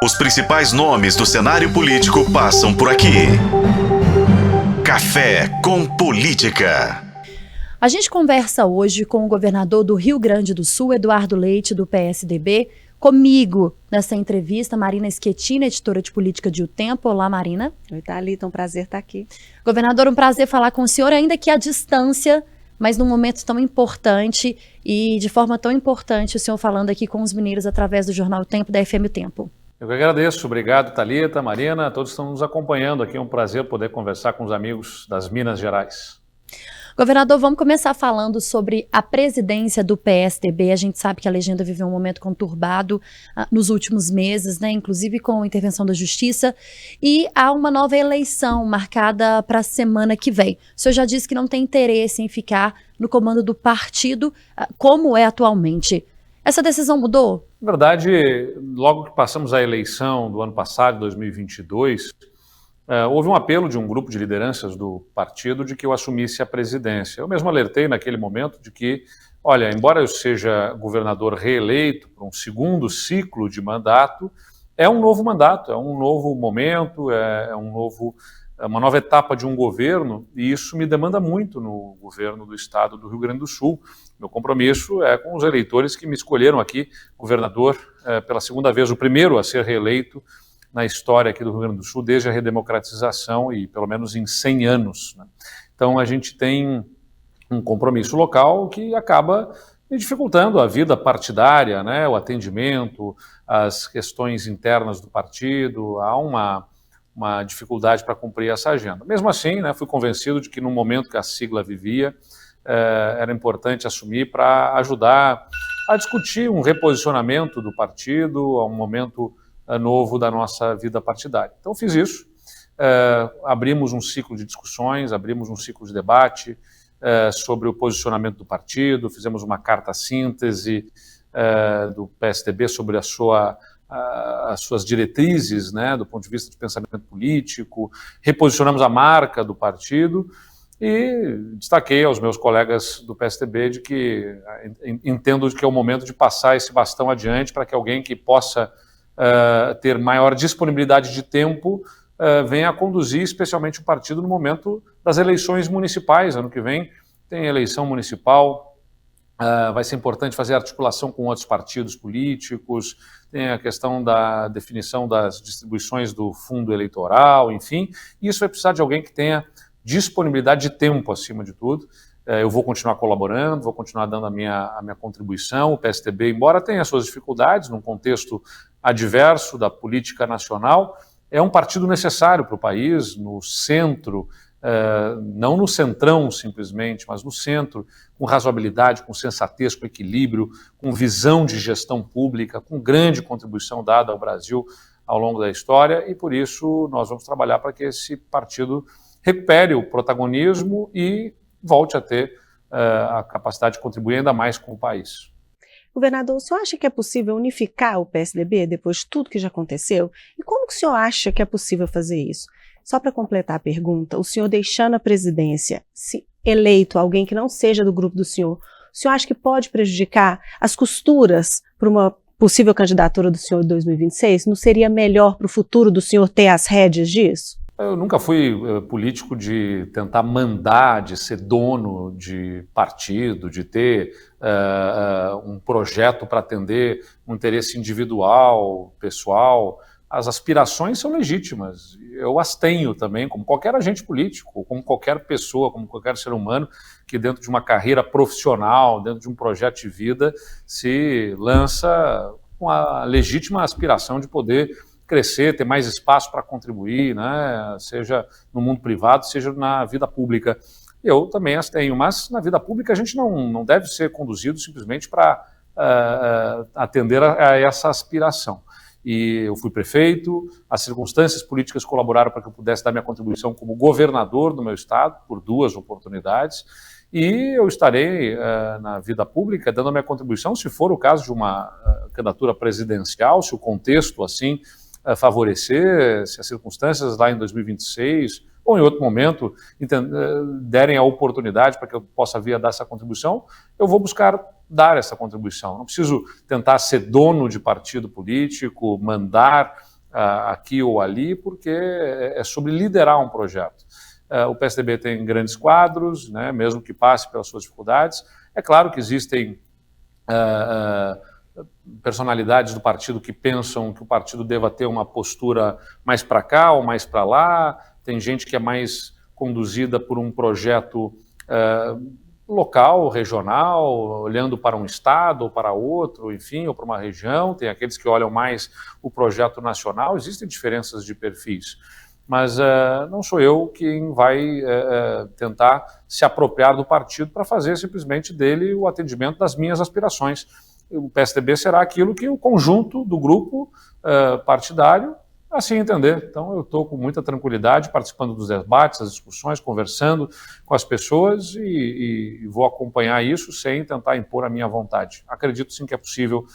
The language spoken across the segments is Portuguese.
Os principais nomes do cenário político passam por aqui. Café com Política. A gente conversa hoje com o governador do Rio Grande do Sul, Eduardo Leite, do PSDB. Comigo, nessa entrevista, Marina Schettini, editora de política de O Tempo. Olá, Marina. Oi, Thalita, um prazer estar aqui. Governador, um prazer falar com o senhor, ainda que à distância, mas num momento tão importante e de forma tão importante, o senhor falando aqui com os mineiros através do jornal O Tempo, da FM O Tempo. Eu que agradeço. Obrigado, Thalita, Marina, todos estão nos acompanhando aqui. É um prazer poder conversar com os amigos das Minas Gerais. Governador, vamos começar falando sobre a presidência do PSDB. A gente sabe que a legenda viveu um momento conturbado nos últimos meses, né? Inclusive com a intervenção da Justiça. E há uma nova eleição marcada para a semana que vem. O senhor já disse que não tem interesse em ficar no comando do partido como é atualmente. Essa decisão mudou? Na verdade, logo que passamos a eleição do ano passado, 2022, houve um apelo de um grupo de lideranças do partido de que eu assumisse a presidência. Eu mesmo alertei naquele momento de que, olha, embora eu seja governador reeleito por um segundo ciclo de mandato, é um novo mandato, é um novo momento, uma nova etapa de um governo, e isso me demanda muito no governo do estado do Rio Grande do Sul. Meu compromisso é com os eleitores que me escolheram aqui governador pela segunda vez, o primeiro a ser reeleito na história aqui do Rio Grande do Sul, desde a redemocratização e pelo menos em 100 anos. Né? Então a gente tem um compromisso local que acaba dificultando a vida partidária, né? O atendimento, as questões internas do partido, há uma dificuldade para cumprir essa agenda. Mesmo assim, né, fui convencido de que no momento que a sigla vivia, era importante assumir para ajudar a discutir um reposicionamento do partido a um momento novo da nossa vida partidária. Então fiz isso, abrimos um ciclo de discussões, abrimos um ciclo de debate sobre o posicionamento do partido, fizemos uma carta síntese do PSDB sobre as suas diretrizes, né, do ponto de vista de pensamento político, reposicionamos a marca do partido e destaquei aos meus colegas do PSDB de que entendo que é o momento de passar esse bastão adiante para que alguém que possa ter maior disponibilidade de tempo venha a conduzir especialmente o partido no momento das eleições municipais. Ano que vem tem eleição municipal, vai ser importante fazer articulação com outros partidos políticos, tem a questão da definição das distribuições do fundo eleitoral, enfim, e isso vai precisar de alguém que tenha disponibilidade de tempo acima de tudo. Eu vou continuar colaborando, vou continuar dando a minha contribuição. O PSDB, embora tenha suas dificuldades num contexto adverso da política nacional, é um partido necessário para o país, no centro, não no centrão simplesmente, mas no centro, com razoabilidade, com sensatez, com equilíbrio, com visão de gestão pública, com grande contribuição dada ao Brasil ao longo da história, e por isso nós vamos trabalhar para que esse partido recupere o protagonismo e volte a ter a capacidade de contribuir ainda mais com o país. Governador, o senhor acha que é possível unificar o PSDB depois de tudo que já aconteceu? E como que o senhor acha que é possível fazer isso? Só para completar a pergunta, o senhor deixando a presidência, se eleito alguém que não seja do grupo do senhor, o senhor acha que pode prejudicar as costuras para uma possível candidatura do senhor em 2026? Não seria melhor para o futuro do senhor ter as rédeas disso? Eu nunca fui político de tentar mandar, de ser dono de partido, de ter um projeto para atender um interesse individual, pessoal. As aspirações são legítimas, eu as tenho também, como qualquer agente político, como qualquer pessoa, como qualquer ser humano que dentro de uma carreira profissional, dentro de um projeto de vida, se lança com a legítima aspiração de poder crescer, ter mais espaço para contribuir, né? Seja no mundo privado, seja na vida pública. Eu também as tenho, mas na vida pública a gente não deve ser conduzido simplesmente para atender a essa aspiração. E eu fui prefeito, as circunstâncias políticas colaboraram para que eu pudesse dar minha contribuição como governador do meu estado, por 2 oportunidades, e eu estarei na vida pública dando a minha contribuição, se for o caso de uma candidatura presidencial, se o contexto assim favorecer, se as circunstâncias lá em 2026 ou em outro momento derem a oportunidade para que eu possa vir a dar essa contribuição, eu vou buscar dar essa contribuição. Não preciso tentar ser dono de partido político, mandar aqui ou ali, porque é sobre liderar um projeto. O PSDB tem grandes quadros, né, mesmo que passe pelas suas dificuldades. É claro que existem personalidades do partido que pensam que o partido deva ter uma postura mais para cá ou mais para lá. Tem gente que é mais conduzida por um projeto local, regional, olhando para um estado ou para outro, enfim, ou para uma região. Tem aqueles que olham mais o projeto nacional. Existem diferenças de perfis. Mas não sou eu quem vai tentar se apropriar do partido para fazer simplesmente dele o atendimento das minhas aspirações. O PSDB será aquilo que o conjunto do grupo partidário assim entender. Então eu estou com muita tranquilidade participando dos debates, das discussões, conversando com as pessoas e vou acompanhar isso sem tentar impor a minha vontade. Acredito sim que é possível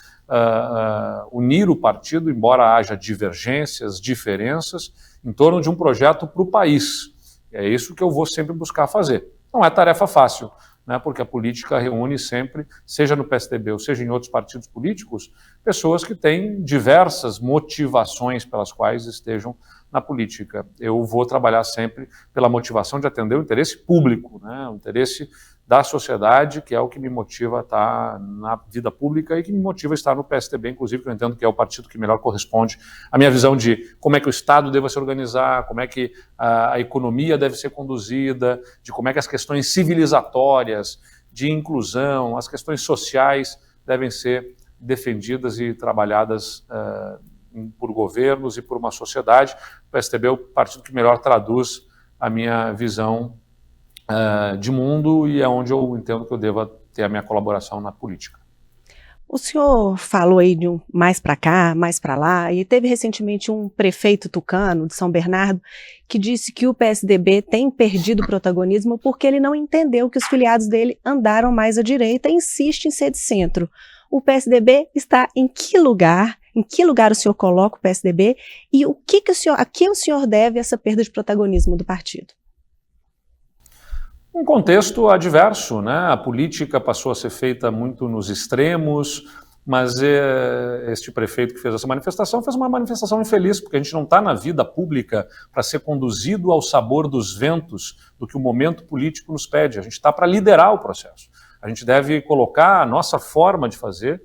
unir o partido, embora haja divergências, diferenças, em torno de um projeto para o país. É isso que eu vou sempre buscar fazer. Não é tarefa fácil, né, porque a política reúne sempre, seja no PSDB ou seja em outros partidos políticos, pessoas que têm diversas motivações pelas quais estejam na política. Eu vou trabalhar sempre pela motivação de atender o interesse público, né, o interesse da sociedade, que é o que me motiva a estar na vida pública e que me motiva a estar no PSDB, inclusive, que eu entendo que é o partido que melhor corresponde à minha visão de como é que o Estado deve se organizar, como é que a economia deve ser conduzida, de como é que as questões civilizatórias, de inclusão, as questões sociais devem ser defendidas e trabalhadas por governos e por uma sociedade. O PSDB é o partido que melhor traduz a minha visão de mundo e é onde eu entendo que eu deva ter a minha colaboração na política. O senhor falou aí de um mais para cá, mais para lá, e teve recentemente um prefeito tucano de São Bernardo que disse que o PSDB tem perdido protagonismo porque ele não entendeu que os filiados dele andaram mais à direita e insiste em ser de centro. O PSDB está em que lugar? Em que lugar o senhor coloca o PSDB? E a que o senhor deve essa perda de protagonismo do partido? Um contexto adverso, né? A política passou a ser feita muito nos extremos, mas este prefeito que fez essa manifestação fez uma manifestação infeliz, porque a gente não está na vida pública para ser conduzido ao sabor dos ventos do que o momento político nos pede. A gente está para liderar o processo. A gente deve colocar a nossa forma de fazer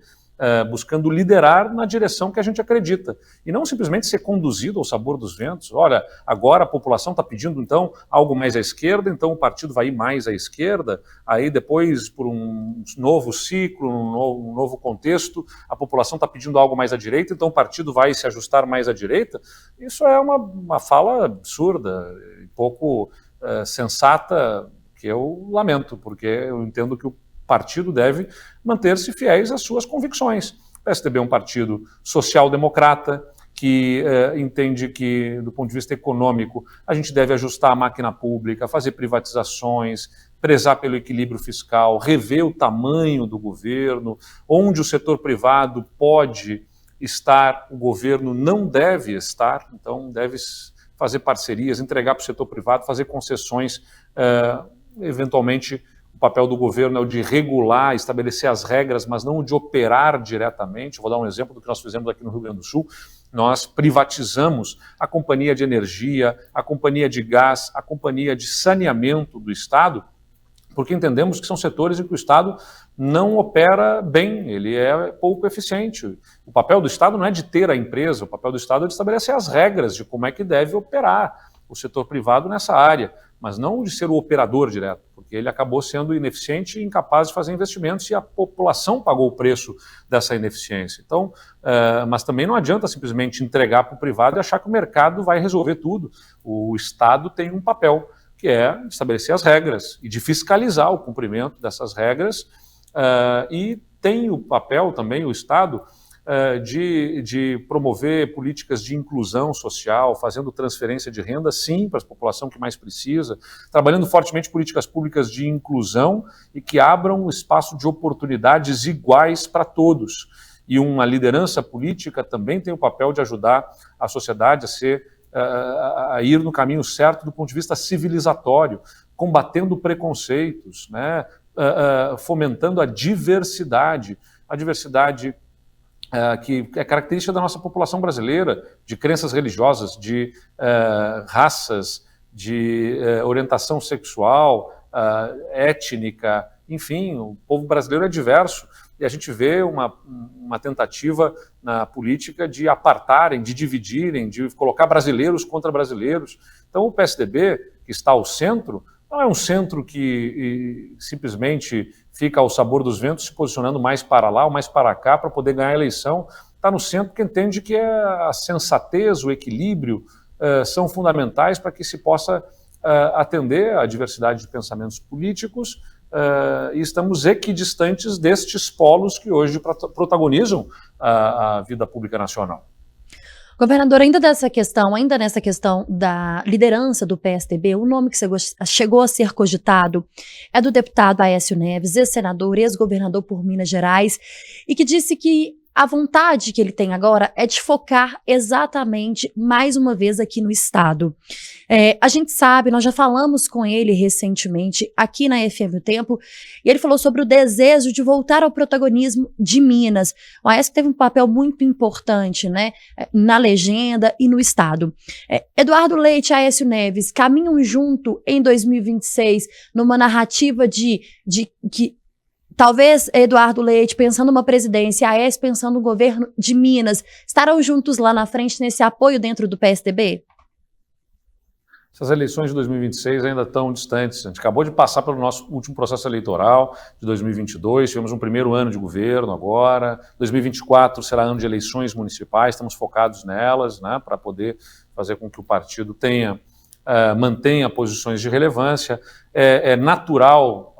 buscando liderar na direção que a gente acredita, e não simplesmente ser conduzido ao sabor dos ventos. Olha, agora a população está pedindo então algo mais à esquerda, então o partido vai ir mais à esquerda, aí depois por um novo ciclo, um novo contexto, a população está pedindo algo mais à direita, então o partido vai se ajustar mais à direita. Isso é uma fala absurda e pouco sensata, que eu lamento, porque eu entendo que o partido deve manter-se fiéis às suas convicções. O PSDB é um partido social-democrata que entende que, do ponto de vista econômico, a gente deve ajustar a máquina pública, fazer privatizações, prezar pelo equilíbrio fiscal, rever o tamanho do governo, onde o setor privado pode estar, o governo não deve estar, então deve fazer parcerias, entregar para o setor privado, fazer concessões, eventualmente. O papel do governo é o de regular, estabelecer as regras, mas não o de operar diretamente. Vou dar um exemplo do que nós fizemos aqui no Rio Grande do Sul. Nós privatizamos a companhia de energia, a companhia de gás, a companhia de saneamento do Estado, porque entendemos que são setores em que o Estado não opera bem, ele é pouco eficiente. O papel do Estado não é de ter a empresa, o papel do Estado é de estabelecer as regras de como é que deve operar o setor privado nessa área, mas não de ser o operador direto, porque ele acabou sendo ineficiente e incapaz de fazer investimentos e a população pagou o preço dessa ineficiência. Então, mas também não adianta simplesmente entregar para o privado e achar que o mercado vai resolver tudo. O Estado tem um papel, que é estabelecer as regras e de fiscalizar o cumprimento dessas regras, e tem o papel também, o Estado, de promover políticas de inclusão social, fazendo transferência de renda, sim, para a população que mais precisa, trabalhando fortemente políticas públicas de inclusão e que abram um espaço de oportunidades iguais para todos. E uma liderança política também tem o papel de ajudar a sociedade a ir no caminho certo do ponto de vista civilizatório, combatendo preconceitos, né, fomentando a diversidade que é característica da nossa população brasileira, de crenças religiosas, de raças, de orientação sexual, étnica, enfim, o povo brasileiro é diverso. E a gente vê uma tentativa na política de apartarem, de dividirem, de colocar brasileiros contra brasileiros. Então o PSDB, que está ao centro, não é um centro que simplesmente fica ao sabor dos ventos, se posicionando mais para lá ou mais para cá para poder ganhar a eleição. Está no centro que entende que a sensatez, o equilíbrio são fundamentais para que se possa atender à diversidade de pensamentos políticos, e estamos equidistantes destes polos que hoje protagonizam a vida pública nacional. Governador, ainda nessa questão da liderança do PSDB, o nome que chegou a ser cogitado é do deputado Aécio Neves, ex-senador, ex-governador por Minas Gerais, e que disse que a vontade que ele tem agora é de focar exatamente, mais uma vez, aqui no Estado. A gente sabe, nós já falamos com ele recentemente aqui na FM O Tempo, e ele falou sobre o desejo de voltar ao protagonismo de Minas. O Aécio teve um papel muito importante, né, na legenda e no Estado. Eduardo Leite e Aécio Neves caminham junto em 2026 numa narrativa de que talvez Eduardo Leite pensando uma presidência, Aécio pensando no governo de Minas, estarão juntos lá na frente nesse apoio dentro do PSDB? Essas eleições de 2026 ainda estão distantes. A gente acabou de passar pelo nosso último processo eleitoral de 2022, tivemos um primeiro ano de governo agora, 2024 será ano de eleições municipais, estamos focados nelas, né, para poder fazer com que o partido mantenha posições de relevância. É natural,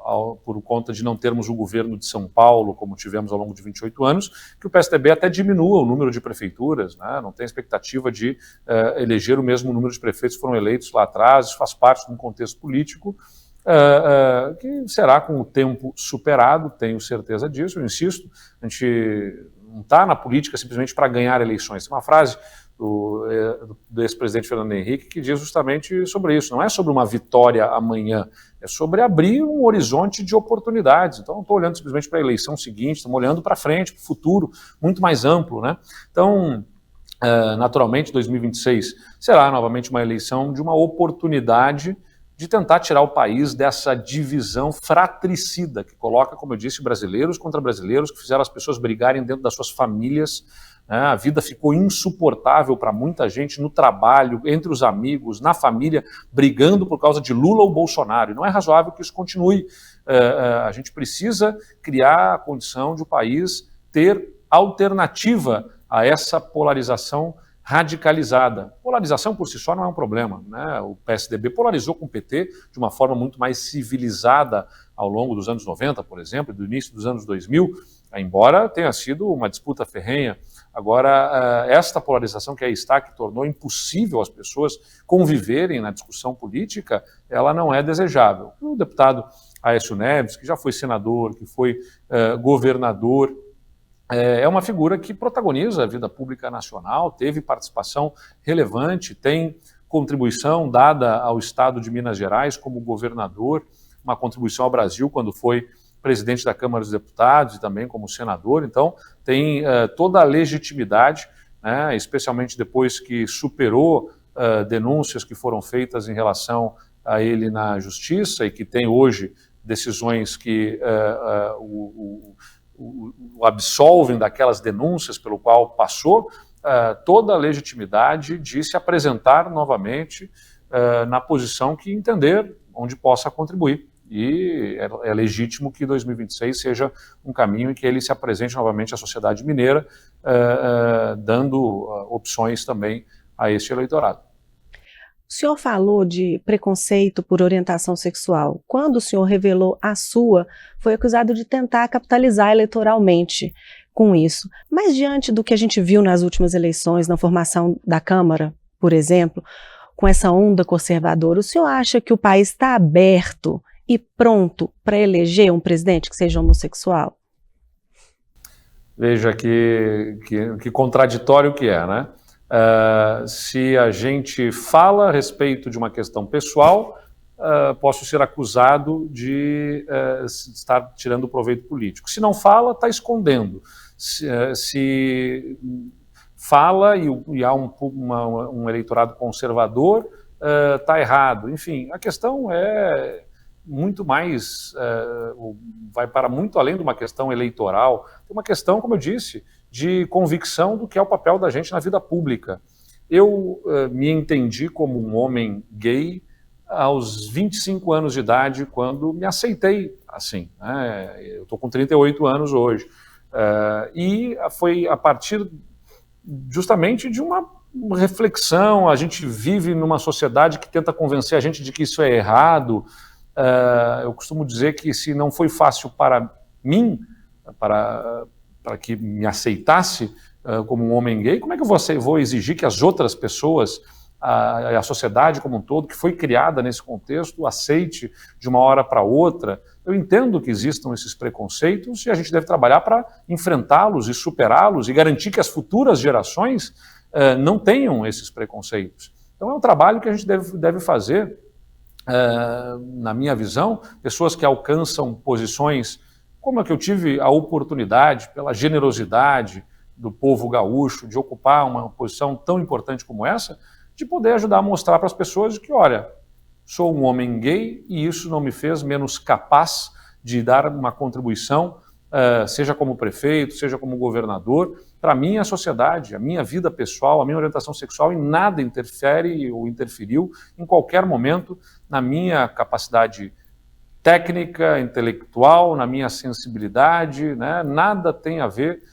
por conta de não termos o governo de São Paulo, como tivemos ao longo de 28 anos, que o PSDB até diminua o número de prefeituras, né? Não tem expectativa de eleger o mesmo número de prefeitos que foram eleitos lá atrás, isso faz parte de um contexto político que será com o tempo superado, tenho certeza disso, eu insisto, a gente não está na política simplesmente para ganhar eleições. Tem uma frase do ex-presidente Fernando Henrique que diz justamente sobre isso, não é sobre uma vitória amanhã, é sobre abrir um horizonte de oportunidades. Então não estou olhando simplesmente para a eleição seguinte, estamos olhando para frente, para o futuro, muito mais amplo, né? Então, naturalmente, 2026 será novamente uma eleição de uma oportunidade de tentar tirar o país dessa divisão fratricida que coloca, como eu disse, brasileiros contra brasileiros, que fizeram as pessoas brigarem dentro das suas famílias. A vida ficou insuportável para muita gente no trabalho, entre os amigos, na família, brigando por causa de Lula ou Bolsonaro. E não é razoável que isso continue. A gente precisa criar a condição de o país ter alternativa a essa polarização radicalizada. Polarização por si só não é um problema, né? O PSDB polarizou com o PT de uma forma muito mais civilizada ao longo dos anos 90, por exemplo, do início dos anos 2000, embora tenha sido uma disputa ferrenha. Agora, esta polarização que aí está, que tornou impossível as pessoas conviverem na discussão política, ela não é desejável. O deputado Aécio Neves, que já foi senador, que foi governador, é uma figura que protagoniza a vida pública nacional, teve participação relevante, tem contribuição dada ao Estado de Minas Gerais como governador, uma contribuição ao Brasil quando foi presidente da Câmara dos Deputados e também como senador. Então tem toda a legitimidade, né, especialmente depois que superou denúncias que foram feitas em relação a ele na Justiça e que tem hoje decisões que o absolvem daquelas denúncias pelo qual passou, toda a legitimidade de se apresentar novamente na posição que entender onde possa contribuir. E é legítimo que 2026 seja um caminho em que ele se apresente novamente à sociedade mineira, dando opções também a este eleitorado. O senhor falou de preconceito por orientação sexual. Quando o senhor revelou a sua, foi acusado de tentar capitalizar eleitoralmente com isso. Mas diante do que a gente viu nas últimas eleições, na formação da Câmara, por exemplo, com essa onda conservadora, o senhor acha que o país está aberto e pronto para eleger um presidente que seja homossexual? Veja que contraditório que é, né? Se a gente fala a respeito de uma questão pessoal, posso ser acusado de estar tirando proveito político. Se não fala, está escondendo. se fala e há um eleitorado conservador, está errado. Enfim, a questão é muito mais, vai para muito além de uma questão eleitoral, é uma questão, como eu disse, de convicção do que é o papel da gente na vida pública. Eu me entendi como um homem gay aos 25 anos de idade, quando me aceitei assim, né? Eu estou com 38 anos hoje. E foi a partir justamente de uma reflexão. A gente vive numa sociedade que tenta convencer a gente de que isso é errado. Eu costumo dizer que se não foi fácil para mim, para que me aceitasse como um homem gay, como é que eu vou exigir que as outras pessoas, a sociedade como um todo, que foi criada nesse contexto, aceite de uma hora para outra? Eu entendo que existam esses preconceitos e a gente deve trabalhar para enfrentá-los e superá-los e garantir que as futuras gerações não tenham esses preconceitos. Então é um trabalho que a gente deve fazer, na minha visão, pessoas que alcançam posições como a que eu tive a oportunidade, pela generosidade do povo gaúcho, de ocupar uma posição tão importante como essa, de poder ajudar a mostrar para as pessoas que, olha, sou um homem gay e isso não me fez menos capaz de dar uma contribuição, seja como prefeito, seja como governador, para a minha sociedade, a minha vida pessoal, a minha orientação sexual, e nada interfere ou interferiu em qualquer momento na minha capacidade técnica, intelectual, na minha sensibilidade, né? Nada tem a ver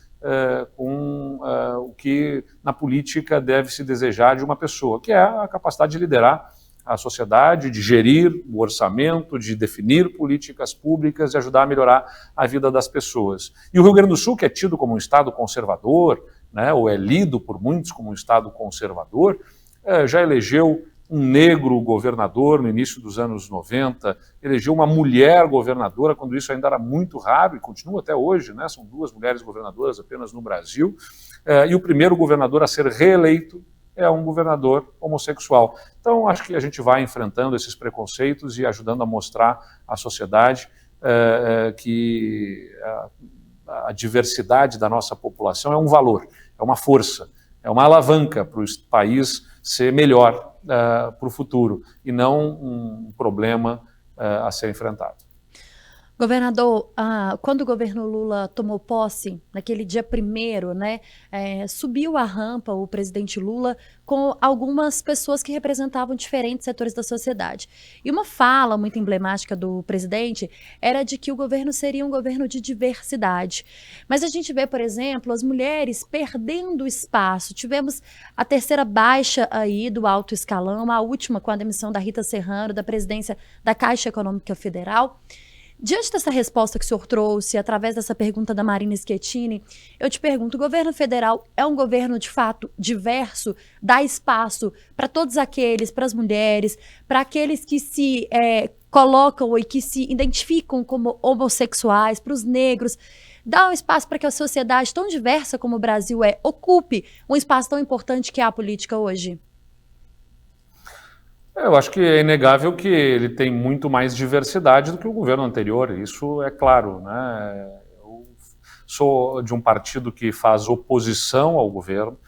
com o que na política deve se desejar de uma pessoa, que é a capacidade de liderar a sociedade, de gerir o orçamento, de definir políticas públicas e ajudar a melhorar a vida das pessoas. E o Rio Grande do Sul, que é tido como um estado conservador, né, ou é lido por muitos como um estado conservador, já elegeu um negro governador no início dos anos 90, elegeu uma mulher governadora, quando isso ainda era muito raro, e continua até hoje, né? São 2 mulheres governadoras apenas no Brasil, e o primeiro governador a ser reeleito é um governador homossexual. Então, acho que a gente vai enfrentando esses preconceitos e ajudando a mostrar à sociedade que a diversidade da nossa população é um valor, é uma força, é uma alavanca para o país ser melhor para o futuro, e não um problema a ser enfrentado. Governador, quando o governo Lula tomou posse, naquele dia 1º, né, subiu a rampa o presidente Lula com algumas pessoas que representavam diferentes setores da sociedade. E uma fala muito emblemática do presidente era de que o governo seria um governo de diversidade. Mas a gente vê, por exemplo, as mulheres perdendo espaço. Tivemos a terceira baixa aí do alto escalão, a última com a demissão da Rita Serrano, da presidência da Caixa Econômica Federal. Diante dessa resposta que o senhor trouxe, através dessa pergunta da Marina Schettini, eu te pergunto, o governo federal é um governo de fato diverso, dá espaço para todos aqueles, para as mulheres, para aqueles que se colocam e que se identificam como homossexuais, para os negros, dá um espaço para que a sociedade tão diversa como o Brasil ocupe um espaço tão importante que é a política hoje? Eu acho que é inegável que ele tem muito mais diversidade do que o governo anterior, isso é claro, né? Eu sou de um partido que faz oposição ao governo,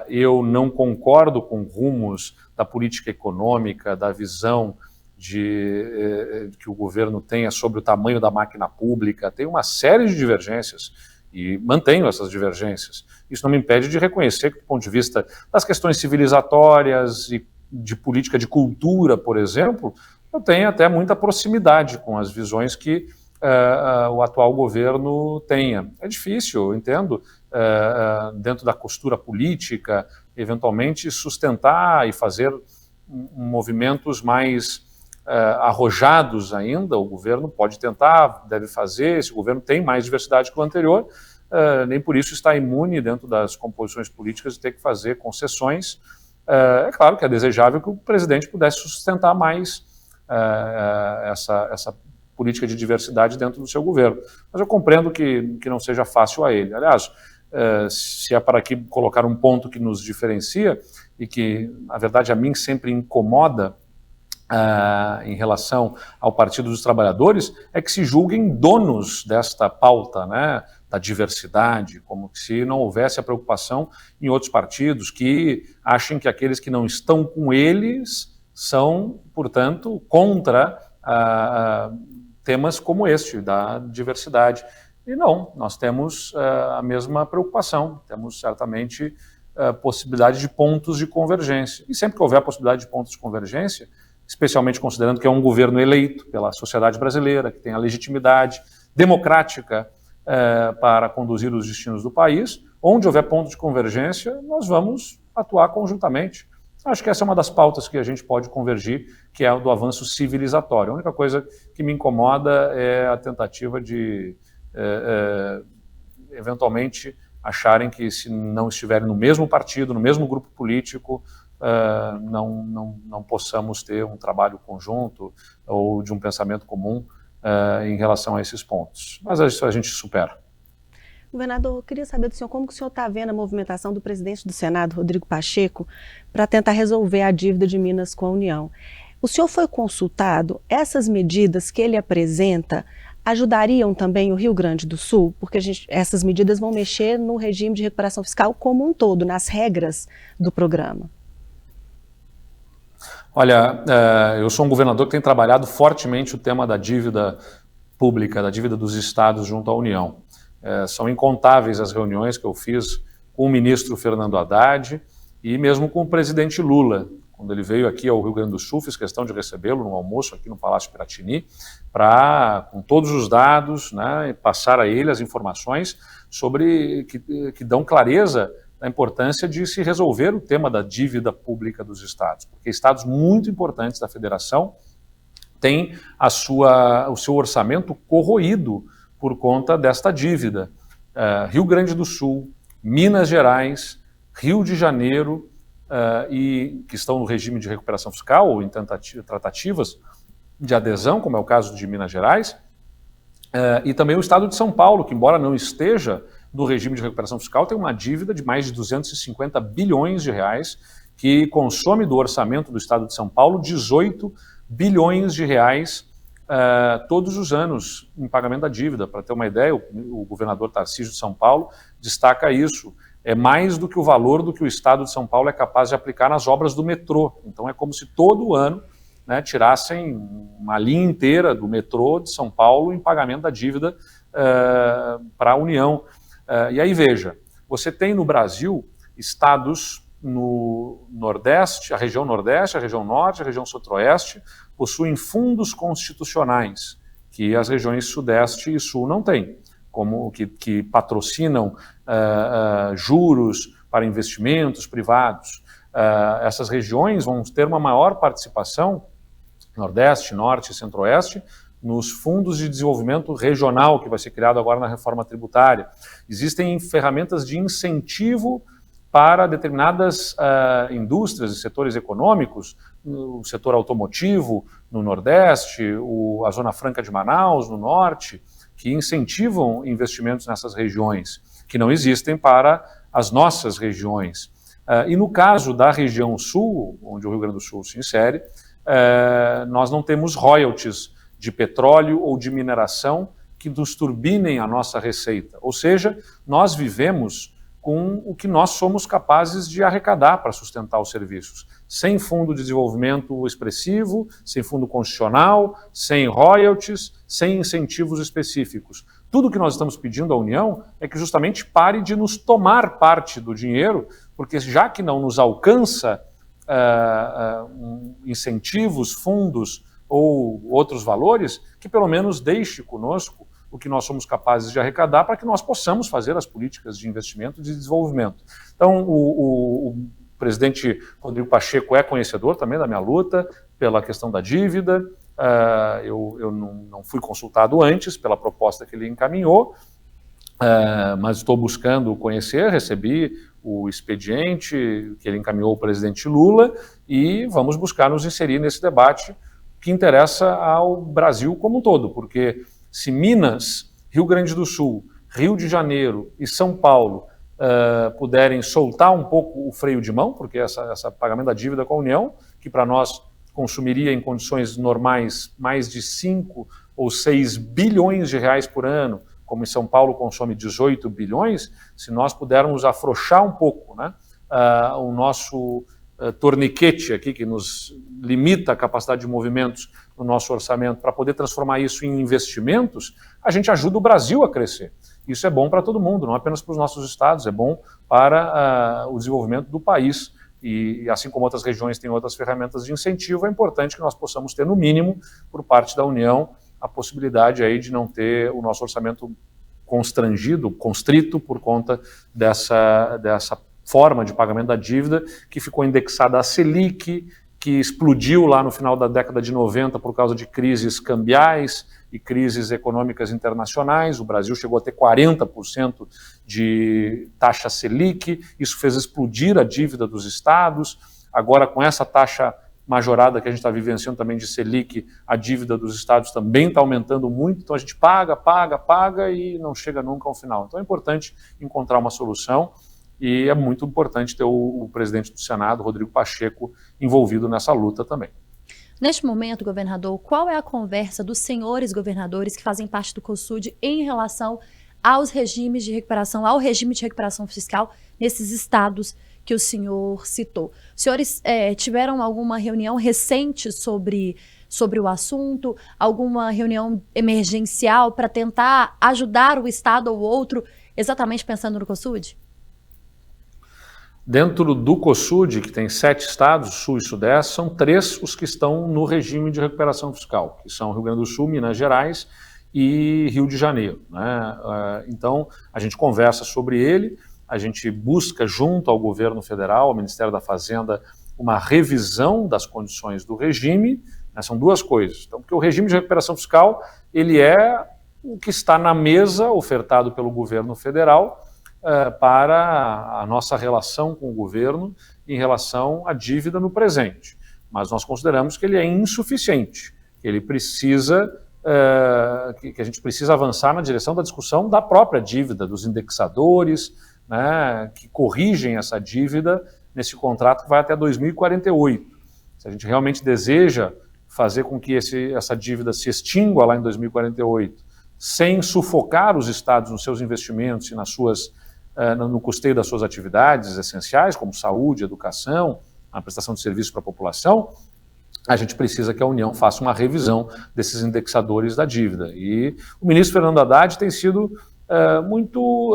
eu não concordo com rumos da política econômica, da visão que o governo tenha sobre o tamanho da máquina pública. Tem uma série de divergências e mantenho essas divergências. Isso não me impede de reconhecer que, do ponto de vista das questões civilizatórias e de política de cultura, por exemplo, eu tenho até muita proximidade com as visões que o atual governo tenha. É difícil, eu entendo, dentro da costura política, eventualmente sustentar e fazer movimentos mais arrojados ainda. O governo pode tentar, deve fazer, esse governo tem mais diversidade que o anterior, nem por isso está imune dentro das composições políticas de ter que fazer concessões. É claro que é desejável que o presidente pudesse sustentar mais essa política de diversidade dentro do seu governo. Mas eu compreendo que não seja fácil a ele. Aliás, se é para aqui colocar um ponto que nos diferencia e que, na verdade, a mim sempre incomoda em relação ao Partido dos Trabalhadores, é que se julguem donos desta pauta, né, da diversidade, como se não houvesse a preocupação em outros partidos que achem que aqueles que não estão com eles são, portanto, contra temas como este, da diversidade. E não, nós temos a mesma preocupação, temos certamente possibilidade de pontos de convergência. E sempre que houver a possibilidade de pontos de convergência, especialmente considerando que é um governo eleito pela sociedade brasileira, que tem a legitimidade democrática para conduzir os destinos do país, onde houver ponto de convergência, nós vamos atuar conjuntamente. Acho que essa é uma das pautas que a gente pode convergir, que é a do avanço civilizatório. A única coisa que me incomoda é a tentativa de, eventualmente, acharem que se não estiverem no mesmo partido, no mesmo grupo político, não possamos ter um trabalho conjunto ou de um pensamento comum em relação a esses pontos. Mas isso a gente supera. Governador, eu queria saber do senhor como que o senhor está vendo a movimentação do presidente do Senado, Rodrigo Pacheco, para tentar resolver a dívida de Minas com a União. O senhor foi consultado? Essas medidas que ele apresenta ajudariam também o Rio Grande do Sul? Porque essas medidas vão mexer no regime de recuperação fiscal como um todo, nas regras do programa. Olha, eu sou um governador que tem trabalhado fortemente o tema da dívida pública, da dívida dos estados junto à União. São incontáveis as reuniões que eu fiz com o ministro Fernando Haddad e mesmo com o presidente Lula. Quando ele veio aqui ao Rio Grande do Sul, fiz questão de recebê-lo num almoço aqui no Palácio Piratini, para, com todos os dados, né, passar a ele as informações sobre que dão clareza da importância de se resolver o tema da dívida pública dos estados, porque estados muito importantes da federação têm o seu orçamento corroído por conta desta dívida. Rio Grande do Sul, Minas Gerais, Rio de Janeiro, e que estão no regime de recuperação fiscal ou em tratativas de adesão, como é o caso de Minas Gerais, e também o estado de São Paulo, que embora não esteja no regime de recuperação fiscal, tem uma dívida de mais de 250 bilhões de reais, que consome do orçamento do estado de São Paulo 18 bilhões de reais todos os anos em pagamento da dívida. Para ter uma ideia, o governador Tarcísio de São Paulo destaca isso. É mais do que o valor do que o estado de São Paulo é capaz de aplicar nas obras do metrô. Então é como se todo ano, né, tirassem uma linha inteira do metrô de São Paulo em pagamento da dívida para a União. E aí veja, você tem no Brasil estados no Nordeste, a região Nordeste, a região Norte, a região Centro-Oeste, possuem fundos constitucionais que as regiões Sudeste e Sul não têm, como que patrocinam juros para investimentos privados. Essas regiões vão ter uma maior participação, Nordeste, Norte e Centro-Oeste, nos fundos de desenvolvimento regional que vai ser criado agora na reforma tributária. Existem ferramentas de incentivo para determinadas indústrias e setores econômicos, o setor automotivo no Nordeste, a Zona Franca de Manaus no Norte, que incentivam investimentos nessas regiões, que não existem para as nossas regiões. E no caso da região Sul, onde o Rio Grande do Sul se insere, nós não temos royalties de petróleo ou de mineração que nos turbinem a nossa receita. Ou seja, nós vivemos com o que nós somos capazes de arrecadar para sustentar os serviços. Sem fundo de desenvolvimento expressivo, sem fundo constitucional, sem royalties, sem incentivos específicos. Tudo que nós estamos pedindo à União é que justamente pare de nos tomar parte do dinheiro, porque já que não nos alcança incentivos, fundos ou outros valores, que pelo menos deixe conosco o que nós somos capazes de arrecadar para que nós possamos fazer as políticas de investimento e de desenvolvimento. Então, o presidente Rodrigo Pacheco é conhecedor também da minha luta pela questão da dívida. Eu não fui consultado antes pela proposta que ele encaminhou, mas estou buscando conhecer, recebi o expediente que ele encaminhou ao presidente Lula e vamos buscar nos inserir nesse debate que interessa ao Brasil como um todo, porque se Minas, Rio Grande do Sul, Rio de Janeiro e São Paulo puderem soltar um pouco o freio de mão, porque essa pagamento da dívida com a União, que para nós consumiria em condições normais mais de 5 ou 6 bilhões de reais por ano, como em São Paulo consome 18 bilhões, se nós pudermos afrouxar um pouco, né, o nosso torniquete aqui, que nos limita a capacidade de movimentos no nosso orçamento, para poder transformar isso em investimentos, a gente ajuda o Brasil a crescer. Isso é bom para todo mundo, não apenas para os nossos estados, é bom para o desenvolvimento do país. E assim como outras regiões têm outras ferramentas de incentivo, é importante que nós possamos ter, no mínimo, por parte da União, a possibilidade aí de não ter o nosso orçamento constrangido, constrito, por conta dessa forma de pagamento da dívida que ficou indexada à Selic, que explodiu lá no final da década de 90 por causa de crises cambiais e crises econômicas internacionais. O Brasil chegou a ter 40% de taxa Selic, isso fez explodir a dívida dos estados. Agora, com essa taxa majorada que a gente está vivenciando também de Selic, a dívida dos estados também está aumentando muito, então a gente paga e não chega nunca ao final. Então é importante encontrar uma solução. E é muito importante ter o presidente do Senado, Rodrigo Pacheco, envolvido nessa luta também. Neste momento, governador, qual é a conversa dos senhores governadores que fazem parte do COSUD em relação aos regimes de recuperação, ao regime de recuperação fiscal nesses estados que o senhor citou? Os senhores tiveram alguma reunião recente sobre o assunto, alguma reunião emergencial para tentar ajudar o estado ou outro, exatamente pensando no COSUD? Dentro do COSUD, que tem 7 estados, Sul e Sudeste, são 3 os que estão no regime de recuperação fiscal, que são Rio Grande do Sul, Minas Gerais e Rio de Janeiro, né? Então, a gente conversa sobre ele, a gente busca junto ao governo federal, ao Ministério da Fazenda, uma revisão das condições do regime, né? São 2 coisas. Então, porque o regime de recuperação fiscal, ele é o que está na mesa, ofertado pelo governo federal, para a nossa relação com o governo em relação à dívida no presente. Mas nós consideramos que ele é insuficiente, que ele precisa, que a gente precisa avançar na direção da discussão da própria dívida, dos indexadores, né, que corrigem essa dívida nesse contrato que vai até 2048. Se a gente realmente deseja fazer com que essa dívida se extingua lá em 2048, sem sufocar os estados nos seus investimentos e no custeio das suas atividades essenciais, como saúde, educação, a prestação de serviços para a população, a gente precisa que a União faça uma revisão desses indexadores da dívida. E o ministro Fernando Haddad tem sido muito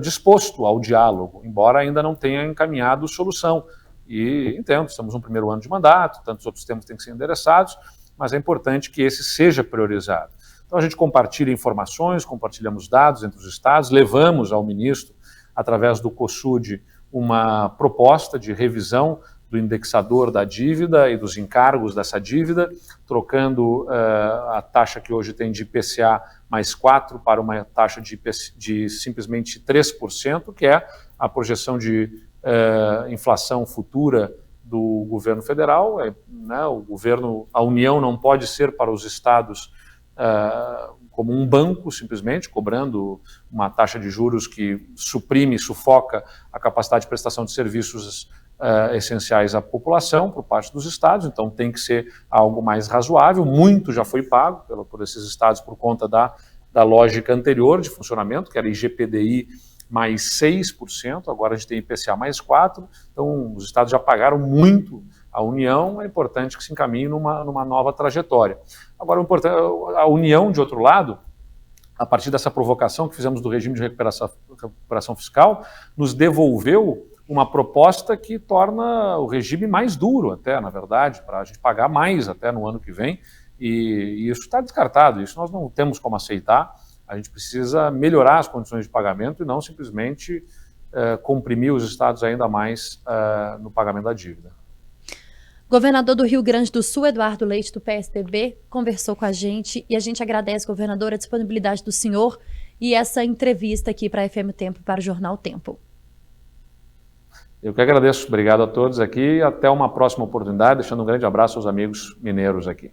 disposto ao diálogo, embora ainda não tenha encaminhado solução. E entendo, estamos no primeiro ano de mandato, tantos outros temas têm que ser endereçados, mas é importante que esse seja priorizado. Então a gente compartilha informações, compartilhamos dados entre os estados, levamos ao ministro, através do COSUD, uma proposta de revisão do indexador da dívida e dos encargos dessa dívida, trocando a taxa que hoje tem de IPCA mais 4 para uma taxa de simplesmente 3%, que é a projeção de inflação futura do governo federal. Né, a União não pode ser para os estados como um banco, simplesmente, cobrando uma taxa de juros que suprime, sufoca a capacidade de prestação de serviços essenciais à população por parte dos estados. Então tem que ser algo mais razoável. Muito já foi pago por esses estados por conta da lógica anterior de funcionamento, que era IGPDI mais 6%, agora a gente tem IPCA mais 4%, então os estados já pagaram muito à União, é importante que se encaminhe numa nova trajetória. Agora, a União, de outro lado, a partir dessa provocação que fizemos do regime de recuperação fiscal, nos devolveu uma proposta que torna o regime mais duro até, na verdade, para a gente pagar mais até no ano que vem, e isso está descartado, isso nós não temos como aceitar. A gente precisa melhorar as condições de pagamento e não simplesmente comprimir os estados ainda mais no pagamento da dívida. Governador do Rio Grande do Sul, Eduardo Leite, do PSDB, conversou com a gente e a gente agradece, governador, a disponibilidade do senhor e essa entrevista aqui para a FM Tempo, para o Jornal Tempo. Eu que agradeço. Obrigado a todos aqui e até uma próxima oportunidade, deixando um grande abraço aos amigos mineiros aqui.